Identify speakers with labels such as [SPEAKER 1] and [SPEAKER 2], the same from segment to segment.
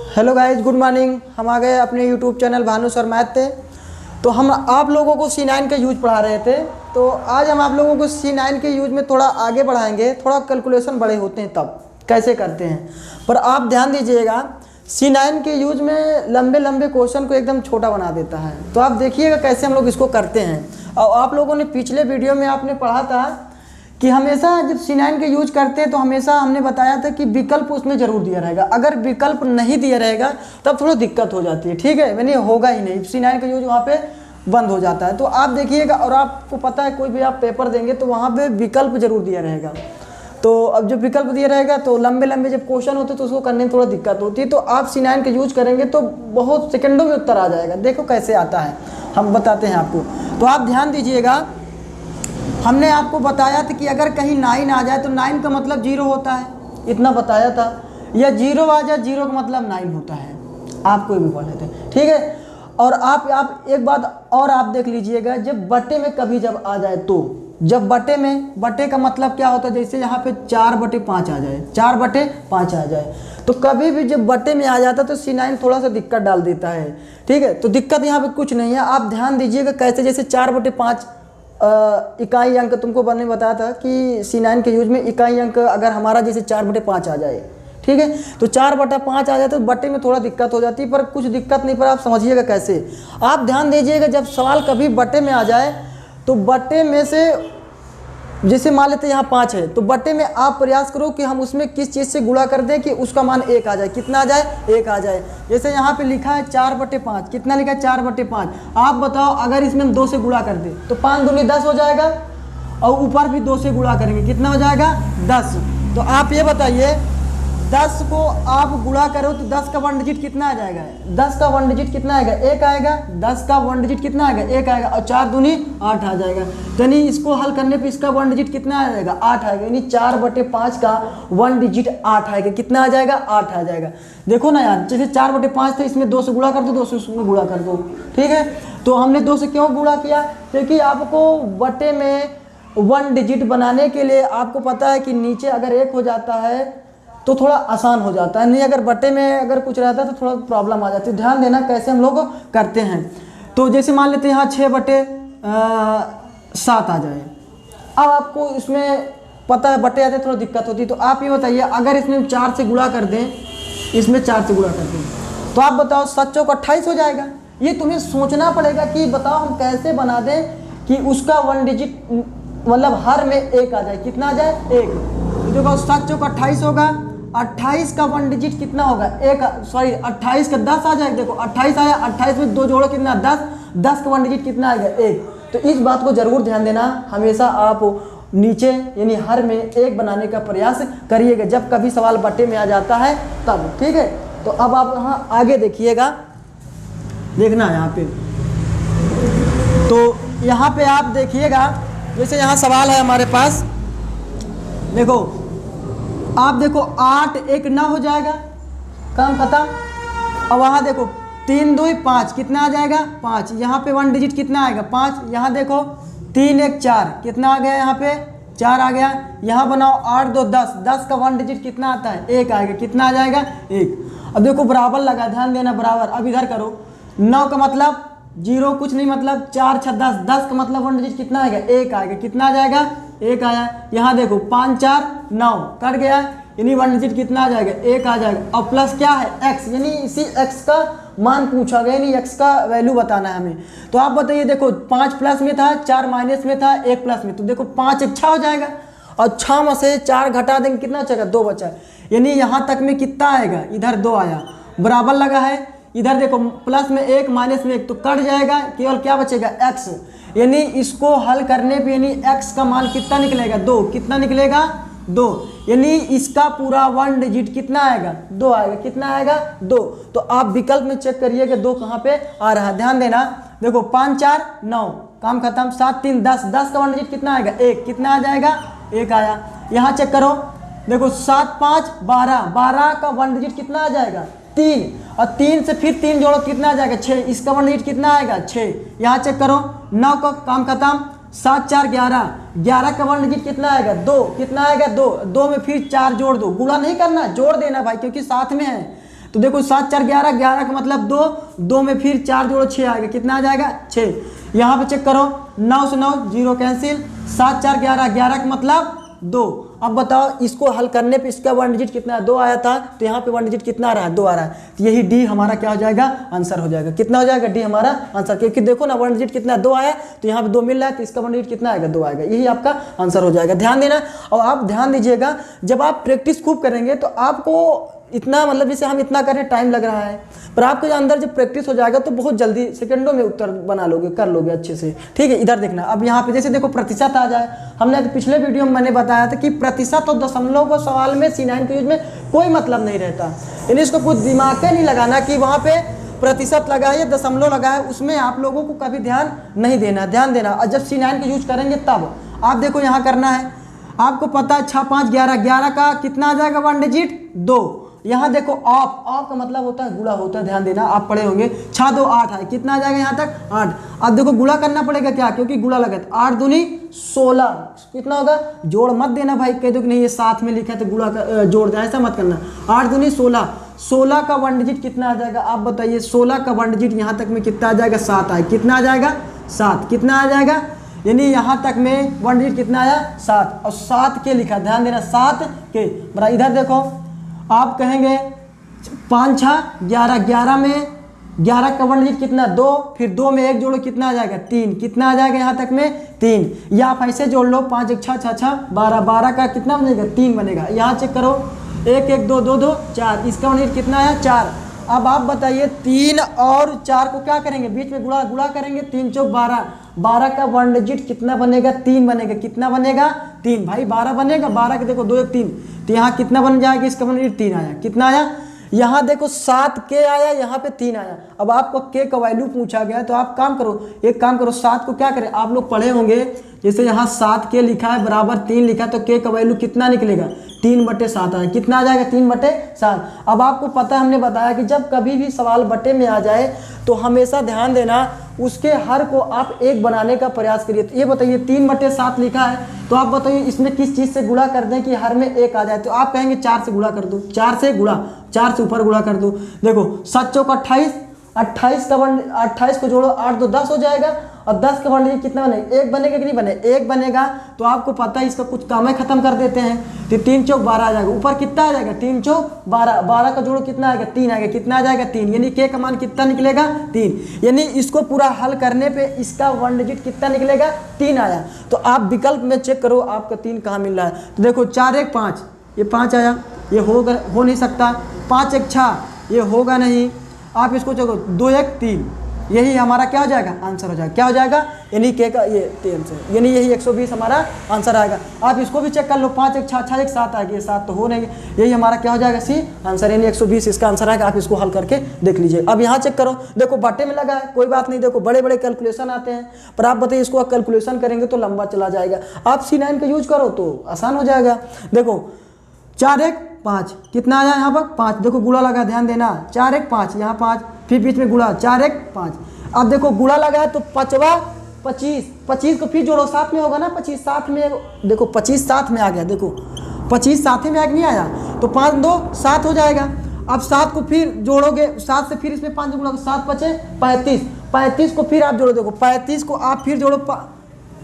[SPEAKER 1] Hello guys, good morning. हम आ गए अपने YouTube channel Bhanu sir math पे। तो हम आप लोगों को C9 का यूज पढ़ा रहे थे। तो आज हम आप लोगों को C9 के यूज में थोड़ा आगे बढ़ाएंगे। थोड़ा कैलकुलेशन बड़े होते हैं तब कैसे करते हैं, पर आप ध्यान दीजिएगा C9 के यूज में लंबे लंबे क्वेश्चन को एकदम छोटा बना देता है। तो आप देखिएगा कैसे हम लोग इसको करते हैं। और आप लोगों ने पिछले वीडियो में आपने पढ़ा था कि हमेशा जब C9 के यूज करते हैं तो हमेशा हमने बताया था कि विकल्प उसमें ज़रूर दिया रहेगा। अगर विकल्प नहीं दिया रहेगा तब थोड़ा दिक्कत हो जाती है, ठीक है। मैंने होगा ही नहीं, C9 का यूज वहाँ पे बंद हो जाता है। तो आप देखिएगा, और आपको पता है कोई भी आप पेपर देंगे तो वहाँ पे विकल्प जरूर दिया रहेगा। तो अब जब विकल्प दिया रहेगा तो लंबे लंबे जब क्वेश्चन होते हैं तो उसको करने में थोड़ा दिक्कत होती है। तो आप C9 का यूज करेंगे तो बहुत सेकंडों में उत्तर आ जाएगा। देखो कैसे आता है, हम बताते हैं आपको। तो आप ध्यान दीजिएगा, हमने आपको बताया था कि अगर कहीं 9 आ जाए तो 9 का मतलब 0 होता है, इतना बताया था। या 0 आ जाए, 0 का मतलब 9 होता है। आप कोई भी पढ़ लेते हैं, ठीक है। और आप एक बात और आप देख लीजिएगा, जब बटे में कभी जब आ जाए तो, जब बटे का मतलब क्या होता है, जैसे यहाँ पे 4/5 आ जाए, 4/5 आ जाए, तो कभी भी जब बटे में आ जाता है तो C9 थोड़ा सा दिक्कत डाल देता है, ठीक है। तो दिक्कत यहाँ पे कुछ नहीं है। आप ध्यान दीजिएगा कैसे, जैसे 4/5 इकाई अंक तुमको मैंने बताया था कि C9 के यूज में इकाई अंक अगर हमारा जैसे 4/5 आ जाए, ठीक है, तो 4/5 आ जाए तो बटे में थोड़ा दिक्कत हो जाती है, पर कुछ दिक्कत नहीं। पर आप समझिएगा कैसे, आप ध्यान दीजिएगा जब सवाल कभी बटे में आ जाए तो बटे में से, जैसे मान लेते हैं यहाँ 5 है, तो बटे में आप प्रयास करो कि हम उसमें किस चीज़ से गुणा कर दें कि उसका मान 1 आ जाए। कितना आ जाए? 1 आ जाए। जैसे यहाँ पे लिखा है 4/5, कितना लिखा है? 4/5। आप बताओ अगर इसमें हम 2 से गुणा कर दें तो 5 दूनी 10 हो जाएगा, और ऊपर भी 2 से गुणा करेंगे, कितना हो जाएगा? 10। तो आप ये बताइए, 10 को आप गुणा करो तो 10 का 1 डिजिट कितना आ जाएगा? 10 का 1 डिजिट कितना आएगा? 1 आएगा। 10 का 1 डिजिट कितना आएगा? 1 आएगा। और 4 दूनी 8 आ जाएगा। तो यानी इसको हल करने पे इसका 1 डिजिट कितना आ जाएगा? 8 आएगा। यानी 4/5 का 1 डिजिट 8 आएगा। कितना आ जाएगा? 8 आ जाएगा। देखो ना यार, जैसे 4/5 थे, इसमें 2 से गुणा कर दो, 2 से उसमें गुणा कर दो, ठीक है। तो हमने 2 से क्यों गुणा किया? क्योंकि आपको बटे में 1 डिजिट बनाने के लिए आपको पता है कि नीचे अगर 1 हो जाता है तो थोड़ा आसान हो जाता है, नहीं अगर बटे में अगर कुछ रहता है तो थोड़ा प्रॉब्लम आ जाती है। ध्यान देना कैसे हम लोग करते हैं। तो जैसे मान लेते हैं यहाँ 6/7 आ जाए। अब आपको इसमें पता है बटे आते थोड़ा दिक्कत होती है। तो आप ये बताइए, अगर इसमें 4 से गुणा कर दें, इसमें 4 से गुणा कर दें, तो आप बताओ 7 चौक 28 हो जाएगा। ये तुम्हें सोचना पड़ेगा कि बताओ हम कैसे बना दें कि उसका 1 डिजिट मतलब हर में 1 आ जाए। कितना आ जाए? 1। तो देखो 7 चौक 28 होगा, 28 का 1 डिजिट कितना होगा? 28 का 10 आ जाएगा। देखो 28 आया, 28 में 2 जोड़ो कितना? 10। 10 का 1 डिजिट कितना आएगा? 1। तो इस बात को जरूर ध्यान देना, हमेशा आप नीचे यानी हर में 1 बनाने का प्रयास करिएगा जब कभी सवाल बटे में आ जाता है तब, ठीक है। तो अब आप यहाँ आगे देखिएगा, देखना यहाँ पे। तो यहाँ पे आप देखिएगा, जैसे यहाँ सवाल है हमारे पास, देखो आप देखो 8 1 9 हो जाएगा, काम खत्म। और वहाँ देखो 3 2 5, कितना आ जाएगा? 5। यहाँ पे 1 डिजिट कितना आएगा? 5। यहाँ देखो 3 1 4, कितना आ गया? यहाँ पे 4 आ गया। यहाँ बनाओ 8 2 10, 10 का 1 डिजिट कितना आता है? 1 आएगा। कितना आ जाएगा? 1। अब देखो बराबर लगा, ध्यान देना बराबर। अब इधर करो, 9 का मतलब 0 कुछ नहीं, मतलब 4 6 10, 10 का मतलब 1 डिजिट कितना आएगा? 1 आएगा। कितना आ जाएगा? 1 आया। यहाँ देखो 5 4 9 कट गया, यानी 1 डिजिट कितना आ जाएगा? 1 आ जाएगा। और प्लस क्या है? x, यानी इसी x का मान पूछा गया, यानी x का वैल्यू बताना है हमें। तो आप बताइए, देखो 5 प्लस में था, 4 माइनस में था, 1 प्लस में, तो देखो 5 1 6 हो जाएगा। और 6 में से 4 घटा देंगे, कितना बचेगा? 2 बचा। यानी यहाँ तक में कितना आएगा? इधर 2 आया, बराबर लगा है। इधर देखो प्लस में 1 माइनस में 1, तो कट जाएगा, केवल क्या बचेगा? x। यानी इसको हल करने पे यानी x का मान कितना निकलेगा? 2। कितना निकलेगा? 2। यानी इसका पूरा 1 डिजिट कितना आएगा? 2 आएगा। कितना आएगा? 2। तो आप विकल्प में चेक करिए कि 2 कहाँ पे आ रहा है। ध्यान देना, देखो 5 4 9, काम खत्म। 7 3 10, 10 का 1 डिजिट कितना आएगा? 1। कितना आ जाएगा? 1 आया। यहाँ चेक करो, देखो 7 5 12, 12 का 1 डिजिट कितना आ जाएगा? 3। और 3 से फिर 3 जोड़ो, कितना आ जाएगा? 6। इसका 1 डिजिट कितना आएगा? 6। यहाँ चेक करो, 9 का काम खत्म। 7 4 11, 11 का 1 डिजिट कितना आएगा? 2। कितना आएगा? 2। 2 में फिर 4 जोड़ दो, गुणा नहीं करना, जोड़ देना भाई, क्योंकि साथ में है। तो देखो 7 4 11, 11 का मतलब 2, 2 में फिर 4 जोड़ो 6 आएगा, कितना आ जाएगा 6। यहाँ पे चेक करो 9 से 9 जीरो कैंसिल, 7 4 11, 11 का मतलब 2। अब बताओ इसको हल करने पे इसका 1 डिजिट कितना है, 2 आया था, तो यहाँ पे 1 डिजिट कितना आ रहा है, 2 आ रहा है। तो यही डी हमारा क्या हो जाएगा, आंसर हो जाएगा। कितना हो जाएगा, डी हमारा आंसर, क्योंकि देखो ना 1 डिजिट कितना है, 2 आया, तो यहाँ पे 2 मिल रहा है, तो इसका 1 डिजिट कितना आएगा, 2 आएगा। यही आपका आंसर हो जाएगा। ध्यान देना। और आप ध्यान दीजिएगा, जब आप प्रैक्टिस खूब करेंगे तो आपको इतना मतलब जैसे हम इतना करें टाइम लग रहा है, पर आपके अंदर जब प्रैक्टिस हो जाएगा तो बहुत जल्दी सेकंडों में उत्तर बना लोगे, कर लोगे अच्छे से। ठीक है, इधर देखना। अब यहाँ पे जैसे देखो प्रतिशत आ जाए, हमने पिछले वीडियो में मैंने बताया था कि प्रतिशत और दशमलव को सवाल में C9 के यूज में कोई मतलब नहीं रहता, यानी इसको कुछ दिमाग के नहीं लगाना कि वहाँ पे प्रतिशत लगा है या दशमलव लगा है, उसमें आप लोगों को कभी ध्यान नहीं देना। ध्यान देना, और जब C9 का यूज करेंगे तब आप देखो यहाँ करना है, आपको पता है 6 5 11, 11 का कितना आ जाएगा 1 डिजिट 2। यहाँ देखो ऑफ, ऑफ का मतलब होता है गुणा होता है, ध्यान देना, आप पढ़े होंगे। 6 2 8 है, कितना आ जाएगा यहाँ तक 8। अब देखो गुणा करना पड़ेगा क्या, क्योंकि गुणा लगा तो 8 दूनी 16, कितना होगा, जोड़ मत देना भाई, कह दो कि नहीं ये साथ में लिखा है तो गुणा का जोड़ देना, ऐसा मत करना। 8 दूनी 16, 16 का 1 डिजिट कितना आ जाएगा, आप बताइए। 16 का 1 डिजिट यहाँ तक में कितना आ जाएगा, 7 आए, कितना आ जाएगा 7, कितना आ जाएगा, यानी यहाँ तक में 1 डिजिट कितना आया 7, और 7 के लिखा, ध्यान देना 7 के बड़ा। इधर देखो आप कहेंगे 5 6 11, 11 में 11 का 1 डिजिट कितना 2, फिर 2 में 1 जोड़ो कितना आ जाएगा 3, कितना आ जाएगा यहाँ तक में 3, या आप ऐसे जोड़ लो 5 1 6 6 6 12, 12 का कितना बनेगा 3 बनेगा। यहाँ चेक करो 1 1 2 2 2 4, इसका 1 डिजिट कितना आया 4। अब आप बताइए 3 और 4 को क्या करेंगे, बीच में गुणा, गुणा करेंगे, 3 चौक 12, 12 का 1 डिजिट कितना बनेगा 3 बनेगा, कितना बनेगा 3 भाई, 12 बनेगा, 12 के देखो 2 1 3, तो यहाँ कितना बन जाएगा, इसका 1 डिजिट 3 आया, कितना आया, यहाँ देखो 7 के आया, यहाँ पे 3 आया। अब आपको के का वैल्यू पूछा गया, तो आप काम करो, एक काम करो, 7 को क्या करें, आप लोग पढ़े होंगे, जैसे यहाँ 7 के लिखा है बराबर 3 लिखा है, तो के का वैल्यू कितना निकलेगा 3/7 आया, कितना आ जाएगा 3/7। अब आपको पता है, हमने बताया कि जब कभी भी सवाल बटे में आ जाए तो हमेशा ध्यान देना उसके हर को आप 1 बनाने का प्रयास करिए। तो ये बताइए 3/7 लिखा है, तो आप बताइए इसमें किस चीज़ से गुणा कर दें कि हर में 1 आ जाए, तो आप कहेंगे 4 से गुणा कर दो, 4 से गुणा, 4 से ऊपर गुणा कर दो। देखो 7 चौक 28, 28 का 28 को जोड़ो 8 2 10 हो जाएगा, और 10 का 1 डिजिट कितना बनेगा, 1 बनेगा कि नहीं बने, 1 बनेगा। तो आपको पता है इसका कुछ काम है, खत्म कर देते हैं, तो 3 चौक 12 आ जाएगा, ऊपर कितना आ जाएगा 3 चौक 12, 12 का जोड़ो कितना आएगा 3 आएगा, कितना आ जाएगा 3, यानी के का मान कितना निकलेगा 3, यानी इसको पूरा हल करने पे इसका 1 डिजिट कितना निकलेगा 3 आया। तो आप विकल्प में चेक करो आपका 3 कहाँ मिल रहा है, तो देखो 4 1 5, ये 5 आया, ये हो नहीं सकता, 5 1 6, ये होगा नहीं, आप इसको चलो 2 1 3, यही हमारा क्या हो जाएगा आंसर हो जाएगा, क्या हो जाएगा, यानी के का ये 3 से, यानी यही 120 हमारा आंसर आएगा। आप इसको भी चेक कर लो, 5 1 6 6 1 7 आएगी, ये 7 तो हो नहीं, यही हमारा क्या हो जाएगा सी आंसर, यानी 120 इसका आंसर आएगा। आप इसको हल करके देख लीजिए। अब यहाँ चेक करो, देखो बटे में लगा है, कोई बात नहीं, देखो बड़े बड़े कैलकुलेशन आते हैं, पर आप बताइए इसको कैलकुलेशन करेंगे तो लंबा चला जाएगा, आप C9 का यूज करो तो आसान हो जाएगा। देखो 4 1 5, कितना आया यहाँ पर 5, देखो गुणा लगा, ध्यान देना, 4 1 5, यहाँ 5, फिर बीच में गुणा 4 1 5। अब देखो गुणा लगा है तो 5 25, 25 को फिर जोड़ो, साथ में होगा ना 25, साथ में देखो 25 साथ में आ गया, देखो 25 साथ में आगे नहीं आया, तो 5 2 7 हो जाएगा। अब 7 को फिर जोड़ोगे, 7 से फिर इसमें 5 गुणा, 7 5 35, 35 को फिर आप जोड़ो, देखो 35 को आप फिर जोड़ो,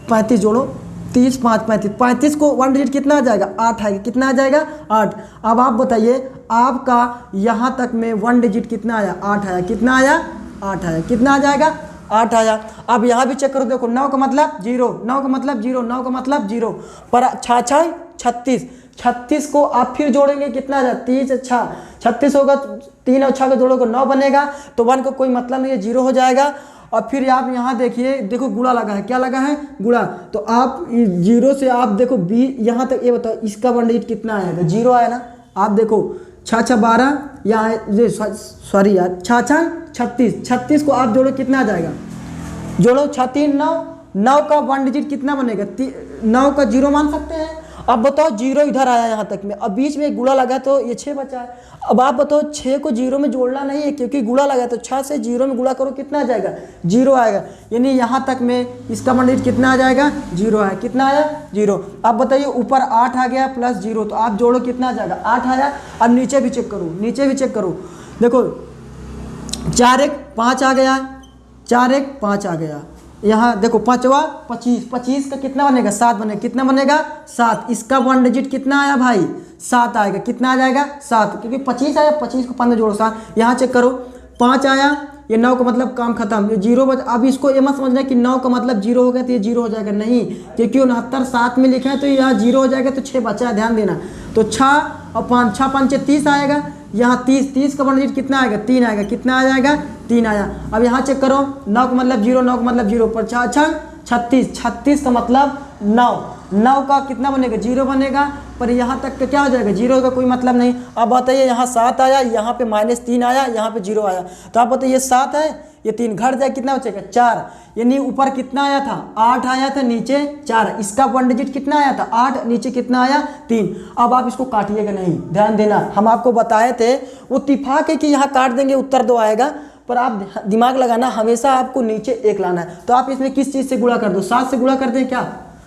[SPEAKER 1] 35 जोड़ो 30 5 35, 35 को 1 डिजिट कितना आ जाएगा 8 आएगा, कितना आ जाएगा 8। अब आप बताइए आपका यहाँ तक में 1 डिजिट कितना आया 8 आया, कितना आया 8 आया, कितना आ जाएगा 8 आया। अब यहाँ भी चेक करो, देखो 9 का मतलब 0, 9 का मतलब 0, 9 का मतलब 0, पर 6 6 36, 36 को आप फिर जोड़ेंगे कितना आ जाए 30 6, 36 होगा, 3 और 6 को जोड़ोगे 9 बनेगा, तो 1 को कोई मतलब नहीं है, 0 हो जाएगा। और फिर आप यहाँ देखिए, देखो गुणा लगा है, क्या लगा है गुणा, तो आप 0 से आप देखो बी यहाँ तक, ये बताओ इसका 1 डिजिट कितना आएगा 0 आया ना। आप देखो 6 6 12, यहाँ सॉरी यार 6 6 36, 36 को आप जोड़ो कितना आ जाएगा, जोड़ो 6 3 9, 9 का 1 डिजिट कितना बनेगा 9 का 0 मान सकते हैं। अब बताओ 0 इधर आया यहाँ तक में, अब बीच में गुणा लगा तो ये 6 बचा है। अब आप बताओ 6 को 0 में जोड़ना नहीं है, क्योंकि गुणा लगा, तो 6 से 0 में गुणा करो कितना आ जाएगा 0 आएगा, यानी यहाँ तक में इसका 1 डिजिट कितना आ जाएगा 0 आया, कितना आया 0। अब बताइए ऊपर 8 आ गया प्लस 0, तो आप जोड़ो कितना आ जाएगा 8 आया। अब नीचे भी चेक करो, नीचे भी चेक करो, देखो 4 1 5 आ गया, 4 1 5 आ गया। यहाँ देखो 5वां 25, 25 का कितना बनेगा 7 बनेगा, कितना बनेगा 7। इसका 1 डिजिट कितना आया भाई 7 आएगा, कितना आ जाएगा 7, क्योंकि 25 आया, 25 को 15 जोड़ो 7। यहाँ चेक करो 5 आया, ये 9 का मतलब काम खत्म, ये 0 बच। अब इसको ये मत समझना कि 9 का मतलब 0 हो गया तो ये 0 हो जाएगा, नहीं, क्योंकि 69 7 में लिखा है तो यहाँ 0 हो जाएगा, तो 6 बचा है, ध्यान देना। तो 6 और 5, 6 5 30 आएगा, यहाँ 30, 30 का 1 डिजिट कितना आएगा 3 आएगा, कितना आ जाएगा 3 आया। अब यहाँ चेक करो 9 का मतलब 0, 9 का मतलब 0 पर 6 36, 36 का मतलब 9, 9 का कितना बनेगा 0 बनेगा, पर यहाँ तक का क्या हो जाएगा 0 का कोई मतलब नहीं। अब बताइए यहाँ 7 आया, यहाँ पे -3 आया, यहाँ पे 0 आया, तो आप बताइए 7 है, ये 3 घट जाए, कितना बचेगा 4। यानी ऊपर कितना आया था 8 आया था, नीचे 4, इसका 1 डिजिट कितना आया था 8, नीचे कितना आया 3। अब आप इसको काटिएगा नहीं, ध्यान देना, हम आपको बताए थे वो इत्तेफाक है कि यहाँ काट देंगे उत्तर 2 आएगा, पर आप दिमाग लगाना हमेशा आपको नीचे 1 लाना है। तो आप इसमें किस चीज़ से गुणा कर दो, 7 से गुणा कर दें क्या,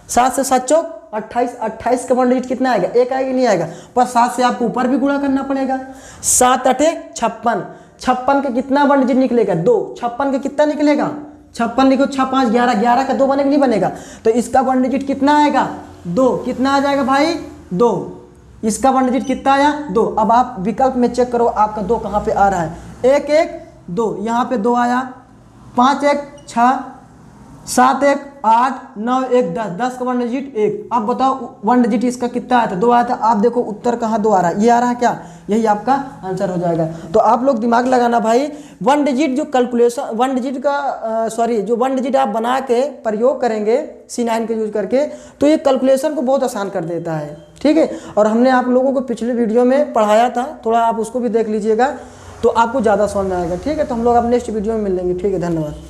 [SPEAKER 1] 7 से 7 चौक 28, 28 का 1 डिजिट कितना आएगा 1 आएगा, नहीं आएगा, पर 7 से आपको ऊपर भी गुणा करना पड़ेगा। 7 8 56, 56 का कितना 1 डिजिट निकलेगा 2, 56 का कितना निकलेगा 56, लिखो 6 5 11, 11 का 2 बनेगा नहीं बनेगा, तो इसका 1 डिजिट कितना आएगा 2, कितना आ जाएगा भाई 2, इसका 1 डिजिट कितना आया 2। अब आप विकल्प में चेक करो आपका 2 कहाँ पे आ रहा है, 1 1 2, यहाँ पे 2 आया, 5 1 6, 7 1 8, 9 1 10, 10 का 1 डिजिट 1। अब बताओ 1 डिजिट इसका कितना आया था 2 आया था। आप देखो उत्तर कहाँ 2 आ रहा है, ये आ रहा है क्या, यही आपका आंसर हो जाएगा। तो आप लोग दिमाग लगाना भाई, 1 डिजिट जो कैलकुलेशन 1 डिजिट का जो 1 डिजिट आप बना के प्रयोग करेंगे C9 का यूज करके, तो ये कैलकुलेशन को बहुत आसान कर देता है, ठीक है। और हमने आप लोगों को पिछले वीडियो में पढ़ाया था, थोड़ा आप उसको भी देख लीजिएगा तो आपको ज़्यादा समझ में आएगा, ठीक है। तो हम लोग अब नेक्स्ट वीडियो में मिल लेंगे, ठीक है, धन्यवाद।